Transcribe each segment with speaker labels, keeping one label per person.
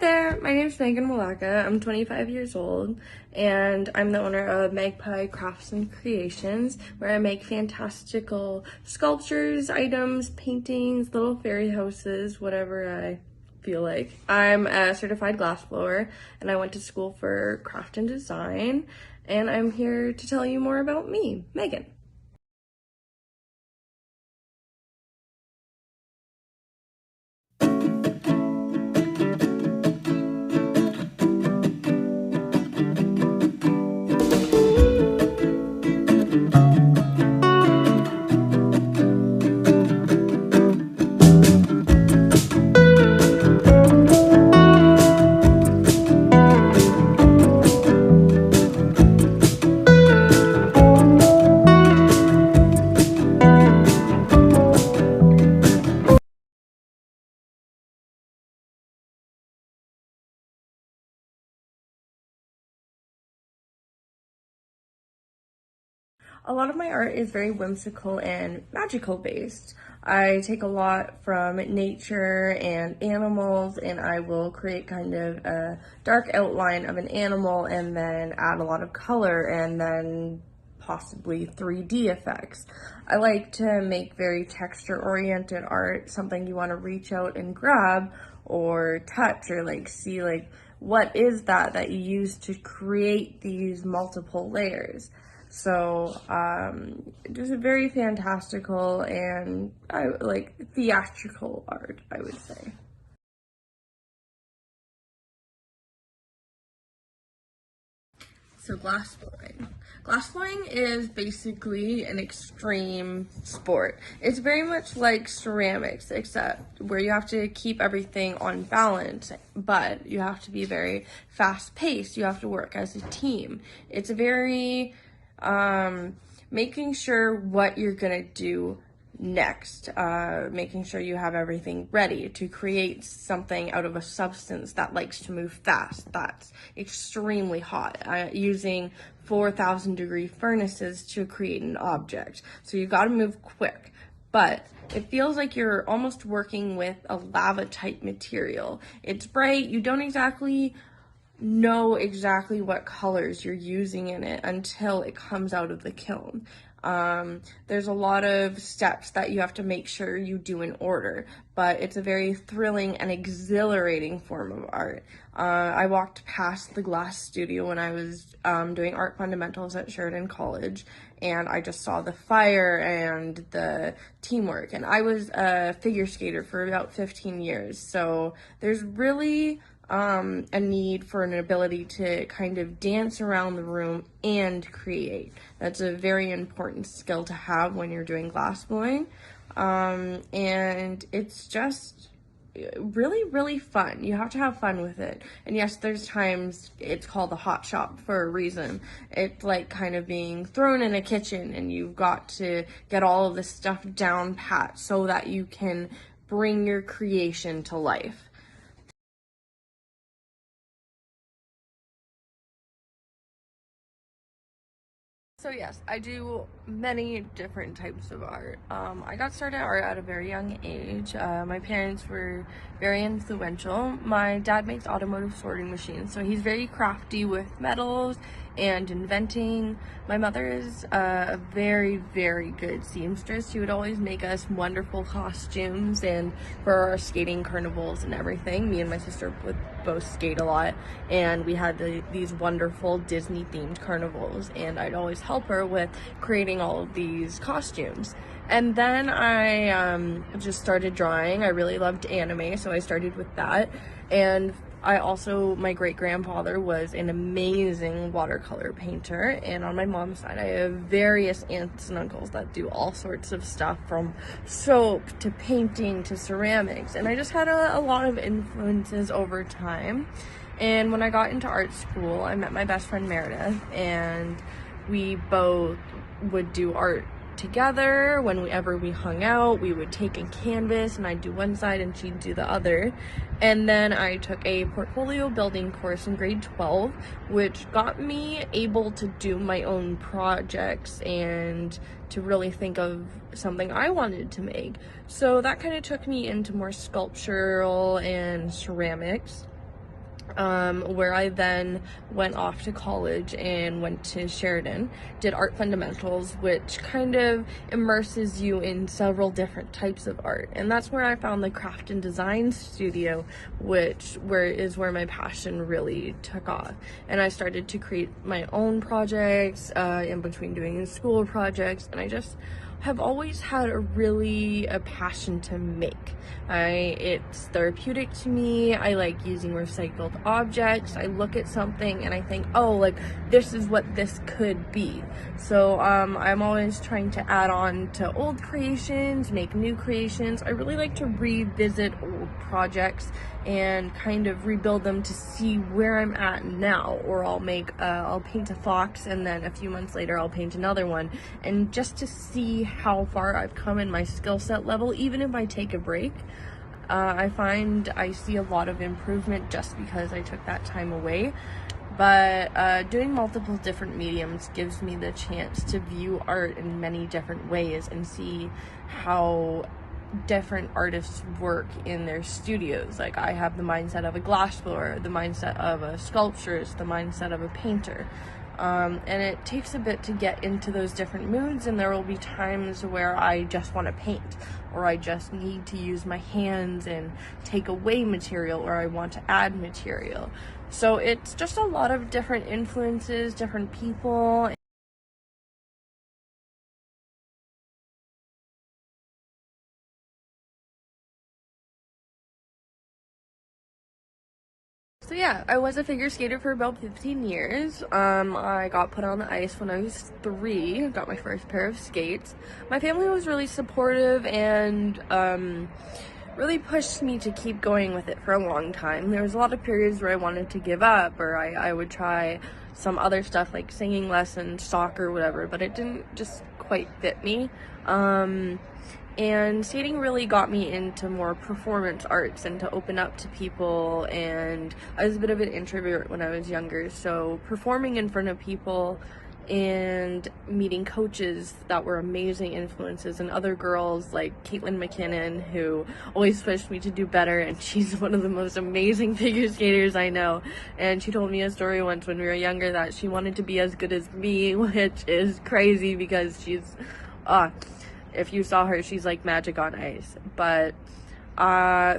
Speaker 1: there, my name is Malaka. I'm 25 years old and I'm the owner of Magpie Crafts and Creations, where I make fantastical sculptures, items, paintings, little fairy houses, whatever I feel like. I'm a certified glassblower and I went to school for craft and design, and I'm here to tell you more about me, Megan. A lot of my art is very whimsical and magical based. I take a lot from nature and animals, and I will create kind of a dark outline of an animal and then add a lot of color and then possibly 3D effects. I like to make very texture oriented art, something you want to reach out and grab or touch or see what is that you use to create these multiple layers. So just a very fantastical and theatrical art, I would say. So glassblowing. Glassblowing is basically an extreme sport. It's very much like ceramics, except where you have to keep everything on balance, but you have to be very fast paced. You have to work as a team. It's a very making sure what you're gonna do next, making sure you have everything ready to create something out of a substance that likes to move fast, that's extremely hot, using 4,000 degree furnaces to create an object. So you got to move quick, but it feels like you're almost working with a lava type material. It's bright, you don't exactly know exactly what colors you're using in it until it comes out of the kiln. There's a lot of steps that you have to make sure you do in order, but it's a very thrilling and exhilarating form of art. I walked past the glass studio when I was doing art fundamentals at Sheridan College, and I just saw the fire and the teamwork. And I was a figure skater for about 15 years, so there's really a need for an ability to kind of dance around the room and create. That's a very important skill to have when you're doing glassblowing. And it's just really, really fun. You have to have fun with it. And yes, there's times it's called a hot shop for a reason. It's like kind of being thrown in a kitchen and you've got to get all of this stuff down pat so that you can bring your creation to life. So yes, I do many different types of art. I got started art at a very young age. My parents were very influential. My dad makes automotive sorting machines, so he's very crafty with metals and inventing. My mother is a very, very good seamstress. She would always make us wonderful costumes, and for our skating carnivals and everything, me and my sister would both skate a lot, and we had these wonderful Disney themed carnivals, and I'd always help her with creating all of these costumes. And then I just started drawing. I really loved anime, so I started with that. And my great-grandfather was an amazing watercolor painter, and on my mom's side I have various aunts and uncles that do all sorts of stuff, from soap to painting to ceramics, and I just had a lot of influences over time. And when I got into art school, I met my best friend Meredith, and we both would do art together. Whenever we hung out, we would take a canvas and I'd do one side and she'd do the other. And then I took a portfolio building course in grade 12, which got me able to do my own projects and to really think of something I wanted to make. So that kind of took me into more sculptural and ceramics. where I then went off to college and went to Sheridan, did art fundamentals, which kind of immerses you in several different types of art. And that's where I found the craft and design studio, where my passion really took off. And I started to create my own projects in between doing school projects, and I just have always had a passion to make. It's therapeutic to me. I like using recycled objects. I look at something and I think, oh, like, this is what this could be. So I'm always trying to add on to old creations, make new creations. I really like to revisit old projects and kind of rebuild them to see where I'm at now. Or I'll paint a fox, and then a few months later I'll paint another one, and just to see how far I've come in my skill set level. Even if I take a break, I find I see a lot of improvement just because I took that time away. But doing multiple different mediums gives me the chance to view art in many different ways and see how different artists work in their studios. Like, I have the mindset of a glassblower, the mindset of a sculpturist, the mindset of a painter. And it takes a bit to get into those different moods, and there will be times where I just want to paint, or I just need to use my hands and take away material, or I want to add material. So it's just a lot of different influences, different people. So yeah, I was a figure skater for about 15 years. I got put on the ice when I was 3, got my first pair of skates. My family was really supportive and really pushed me to keep going with it for a long time. There was a lot of periods where I wanted to give up, or I would try some other stuff like singing lessons, soccer, whatever, but it didn't just quite fit me. And skating really got me into more performance arts and to open up to people, and I was a bit of an introvert when I was younger, so performing in front of people and meeting coaches that were amazing influences, and other girls like Caitlin McKinnon, who always pushed me to do better, and she's one of the most amazing figure skaters I know. And she told me a story once when we were younger that she wanted to be as good as me, which is crazy because she's if you saw her, she's like magic on ice. But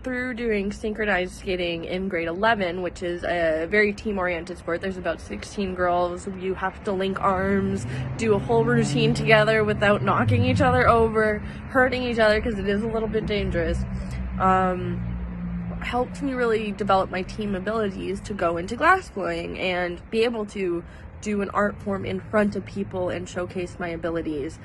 Speaker 1: through doing synchronized skating in grade 11, which is a very team-oriented sport, there's about 16 girls. You have to link arms, do a whole routine together without knocking each other over, hurting each other, because it is a little bit dangerous. Helped me really develop my team abilities to go into glassblowing and be able to do an art form in front of people and showcase my abilities.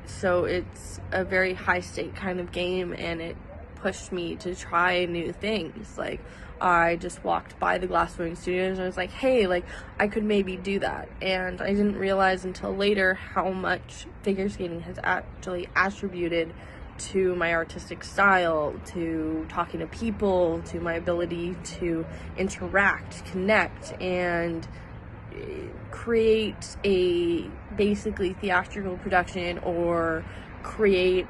Speaker 1: So it's a very high stake kind of game, and it pushed me to try new things. Like, I just walked by the Glassblowing studios and I was like, hey, like, I could maybe do that. And I didn't realize until later how much figure skating has actually attributed to my artistic style, to talking to people, to my ability to interact, connect, and create a basically theatrical production, or create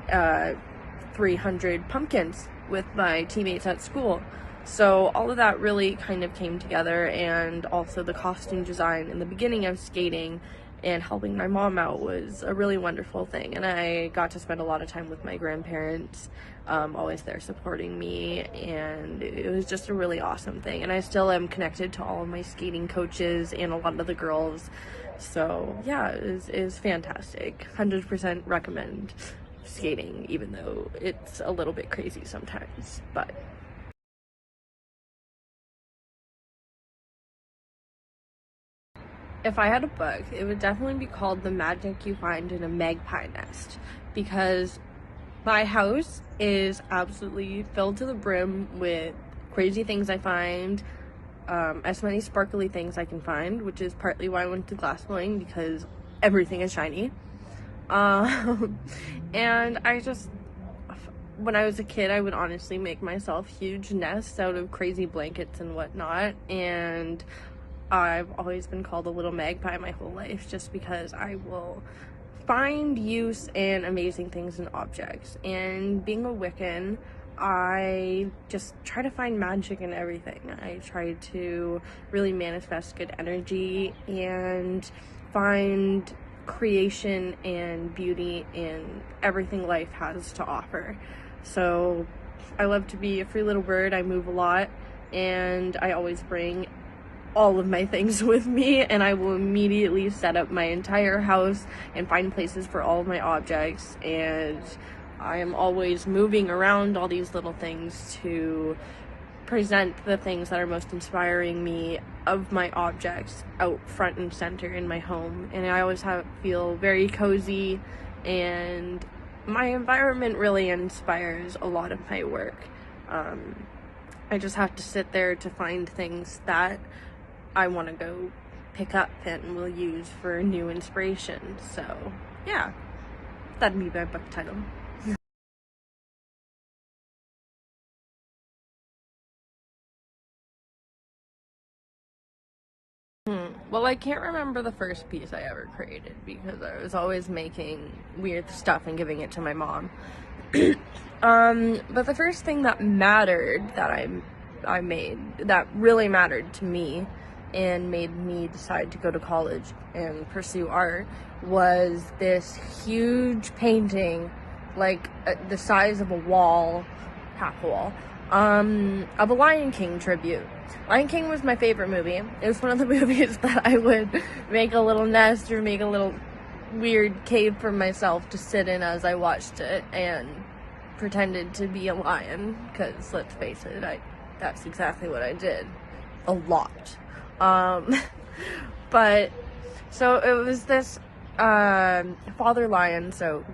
Speaker 1: 300 pumpkins with my teammates at school. So all of that really kind of came together, and also the costume design in the beginning of skating and helping my mom out was a really wonderful thing. And I got to spend a lot of time with my grandparents, always there supporting me, and it was just a really awesome thing. And I still am connected to all of my skating coaches and a lot of the girls. So yeah, it is fantastic. 100% recommend skating, even though it's a little bit crazy sometimes. But if I had a book, it would definitely be called The Magic You Find in a Magpie Nest, because my house is absolutely filled to the brim with crazy things I find, as many sparkly things I can find, which is partly why I went to glassblowing, because everything is shiny. And when I was a kid, I would honestly make myself huge nests out of crazy blankets and whatnot, and I've always been called a little magpie my whole life, just because I will find use in amazing things and objects. And being a Wiccan, I just try to find magic in everything. I try to really manifest good energy and find creation and beauty in everything life has to offer. So I love to be a free little bird. I move a lot, and I always bring all of my things with me, and I will immediately set up my entire house and find places for all of my objects, and I am always moving around all these little things to present the things that are most inspiring me of my objects out front and center in my home. And I always feel very cozy, and my environment really inspires a lot of my work. I just have to sit there to find things that I want to go pick up and will use for new inspiration. So yeah, that'd be my book title. Well, I can't remember the first piece I ever created because I was always making weird stuff and giving it to my mom. But the first thing that mattered that I made, that really mattered to me and made me decide to go to college and pursue art, was this huge painting, like the size of a wall, half a wall, of a Lion King tribute. Lion King was my favorite movie. It was one of the movies that I would make a little nest or make a little weird cave for myself to sit in as I watched it and pretended to be a lion, because let's face it, that's exactly what I did a lot. But so it was this father lion, so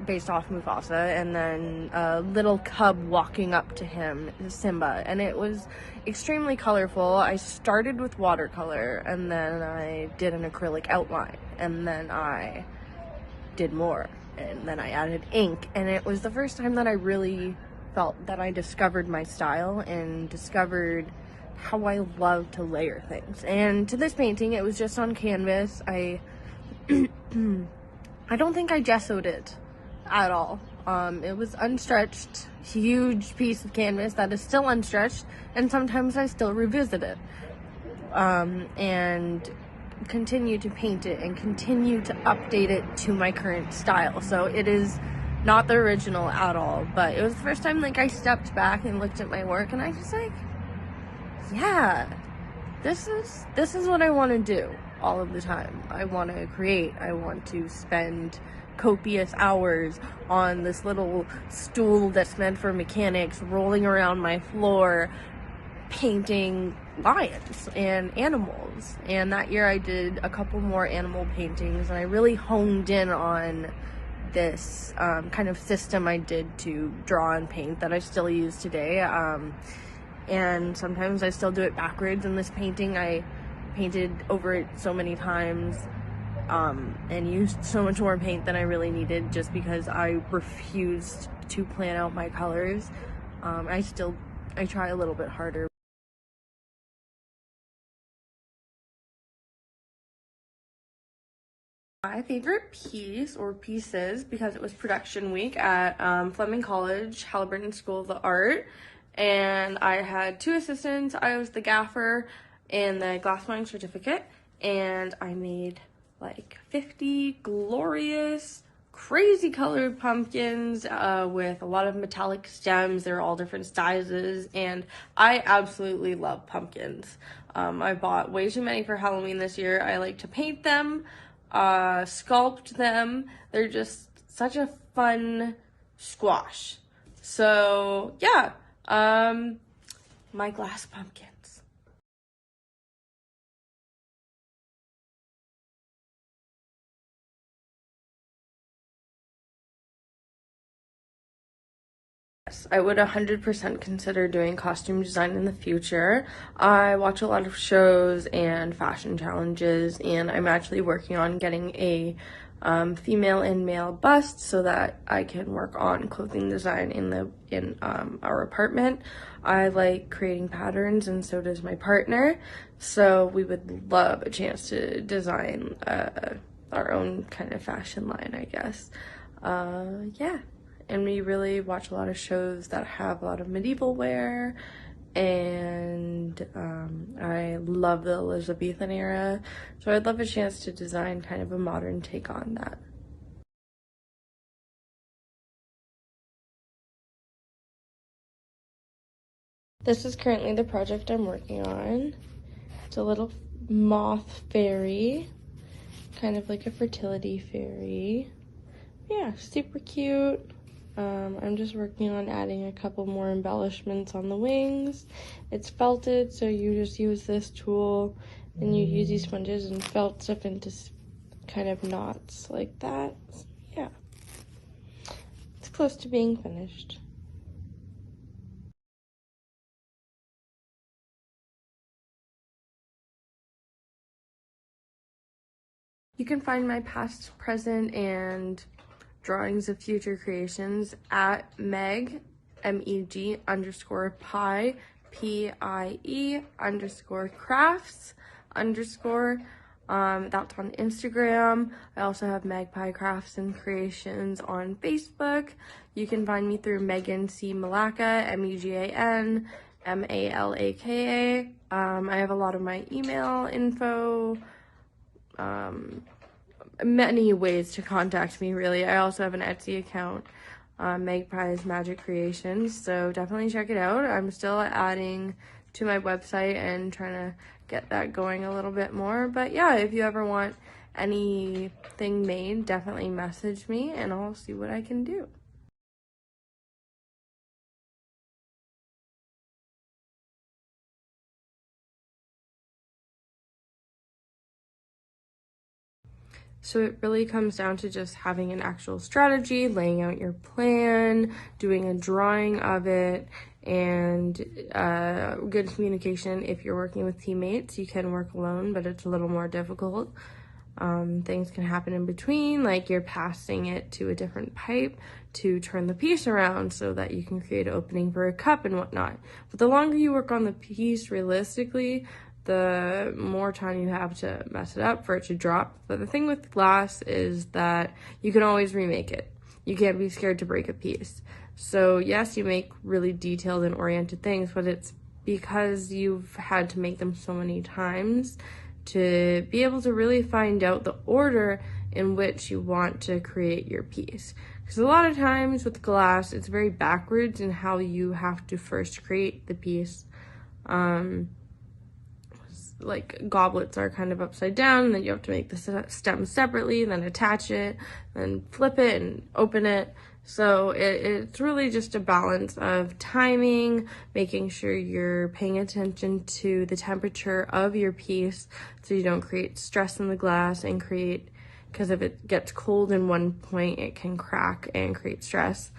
Speaker 1: based off Mufasa, and then a little cub walking up to him, Simba, and it was extremely colorful. I started with watercolor, and then I did an acrylic outline, and then I did more, and then I added ink, and it was the first time that I really felt that I discovered my style and discovered how I love to layer things. And to this painting, it was just on canvas. I don't think I gessoed it at all. It was unstretched, huge piece of canvas that is still unstretched, and sometimes I still revisit it and continue to paint it and continue to update it to my current style. So it is not the original at all, but it was the first time like I stepped back and looked at my work, and I was like, yeah, this is what I want to do all of the time. I want to create. I want to spend copious hours on this little stool that's meant for mechanics, rolling around my floor, painting lions and animals. And that year I did a couple more animal paintings, and I really honed in on this kind of system I did to draw and paint that I still use today. And sometimes I still do it backwards. In this painting, I painted over it so many times and used so much more paint than I really needed, just because I refused to plan out my colors. I try a little bit harder. My favorite piece or pieces, because it was production week at Fleming College, Halliburton School of the Art, and I had two assistants. I was the gaffer and the glassblowing certificate, and I made like 50 glorious, crazy colored pumpkins with a lot of metallic stems. They're all different sizes, and I absolutely love pumpkins. I bought way too many for Halloween this year. I like to paint them, sculpt them. They're just such a fun squash. So yeah, my glass pumpkins. Yes, I would 100% consider doing costume design in the future. I watch a lot of shows and fashion challenges, and I'm actually working on getting a female and male bust so that I can work on clothing design in our apartment. I like creating patterns, and so does my partner. So we would love a chance to design our own kind of fashion line, I guess. Yeah. and we really watch a lot of shows that have a lot of medieval wear, and I love the Elizabethan era, so I'd love a chance to design kind of a modern take on that. This is currently the project I'm working on. It's a little moth fairy, kind of like a fertility fairy. Yeah, super cute. I'm just working on adding a couple more embellishments on the wings. It's felted, so you just use this tool and you use these sponges and felt stuff into kind of knots like that. So, yeah, it's close to being finished. You can find my past, present, and drawings of future creations at Meg, MEG underscore pie, PIE underscore crafts underscore. That's on Instagram. I also have Magpie Crafts and Creations on Facebook. You can find me through Megan C. Malaka, MEGAN, MALAKA. I have a lot of my email info. Many ways to contact me, really. I also have an Etsy account, Magpie's Magic Creations, so definitely check it out. I'm still adding to my website and trying to get that going a little bit more, but yeah, if you ever want anything made, definitely message me and I'll see what I can do. So it really comes down to just having an actual strategy, laying out your plan, doing a drawing of it, and good communication. If you're working with teammates, you can work alone, but it's a little more difficult. Things can happen in between, like you're passing it to a different pipe to turn the piece around so that you can create an opening for a cup and whatnot. But the longer you work on the piece realistically, the more time you have to mess it up for it to drop. But the thing with glass is that you can always remake it. You can't be scared to break a piece. So yes, you make really detailed and oriented things, but it's because you've had to make them so many times to be able to really find out the order in which you want to create your piece. Because a lot of times with glass, it's very backwards in how you have to first create the piece. Like goblets are kind of upside down, and then you have to make the stem separately, then attach it, then flip it and open it. So it's really just a balance of timing, making sure you're paying attention to the temperature of your piece so you don't create stress in the glass and because if it gets cold in one point, it can crack and create stress.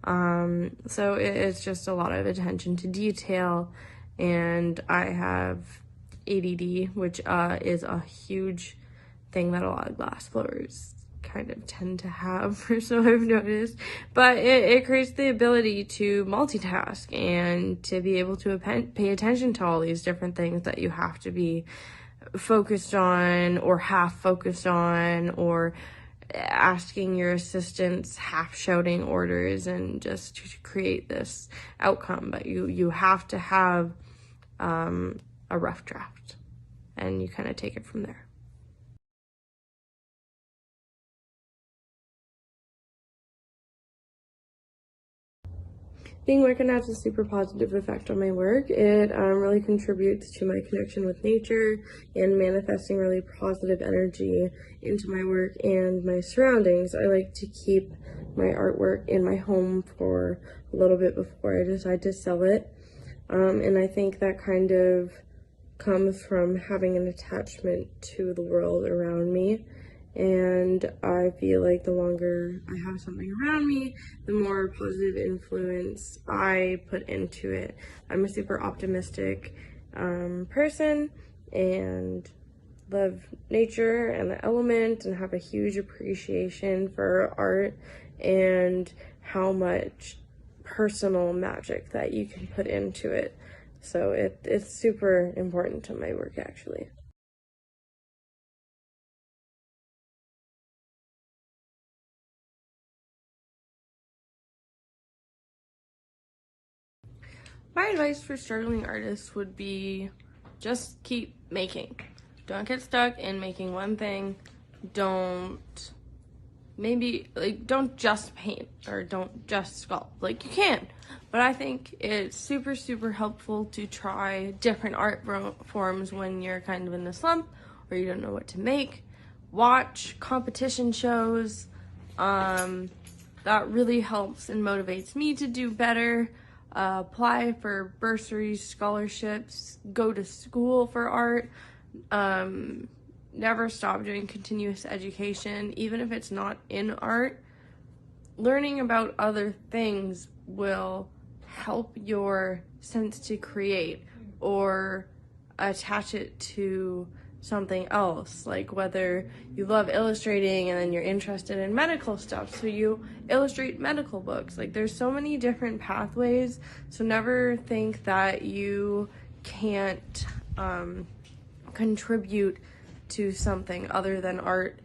Speaker 1: So it's just a lot of attention to detail, and I have ADD, which is a huge thing that a lot of glass blowers kind of tend to have, or so I've noticed. But it creates the ability to multitask and to be able to pay attention to all these different things that you have to be focused on or half focused on, or asking your assistants, half shouting orders, and just to create this outcome. But you have to have a rough draft, and you kind of take it from there. Being recognized has a super positive effect on my work. It really contributes to my connection with nature and manifesting really positive energy into my work and my surroundings. I like to keep my artwork in my home for a little bit before I decide to sell it. And I think that kind of comes from having an attachment to the world around me. And I feel like the longer I have something around me, the more positive influence I put into it. I'm a super optimistic person and love nature and the element, and have a huge appreciation for art and how much personal magic that you can put into it. So it's super important to my work, actually. My advice for struggling artists would be just keep making. Don't get stuck in making one thing. Don't just paint or don't just sculpt. Like, you can, but I think it's super, super helpful to try different art forms when you're kind of in the slump or you don't know what to make. Watch competition shows. That really helps and motivates me to do better. Apply for bursaries, scholarships, go to school for art. Never stop doing continuous education, even if it's not in art. Learning about other things will help your sense to create or attach it to something else, like whether you love illustrating and then you're interested in medical stuff, so you illustrate medical books. Like, there's so many different pathways, so never think that you can't contribute to something other than art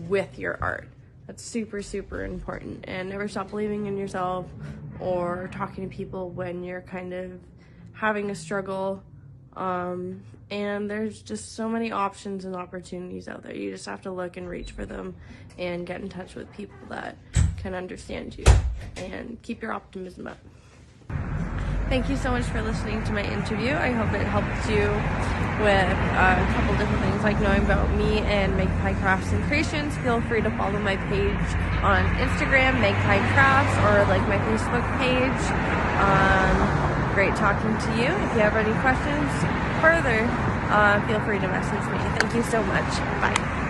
Speaker 1: with your art. That's super, super important. And never stop believing in yourself or talking to people when you're kind of having a struggle. And there's just so many options and opportunities out there. You just have to look and reach for them and get in touch with people that can understand you, and keep your optimism up. Thank you so much for listening to my interview. I hope it helped you with a couple different things, like knowing about me and Magpie Crafts and Creations. Feel free to follow my page on Instagram, Magpie Crafts, or like my Facebook page. Great talking to you. If you have any questions further, feel free to message me. Thank you so much. Bye.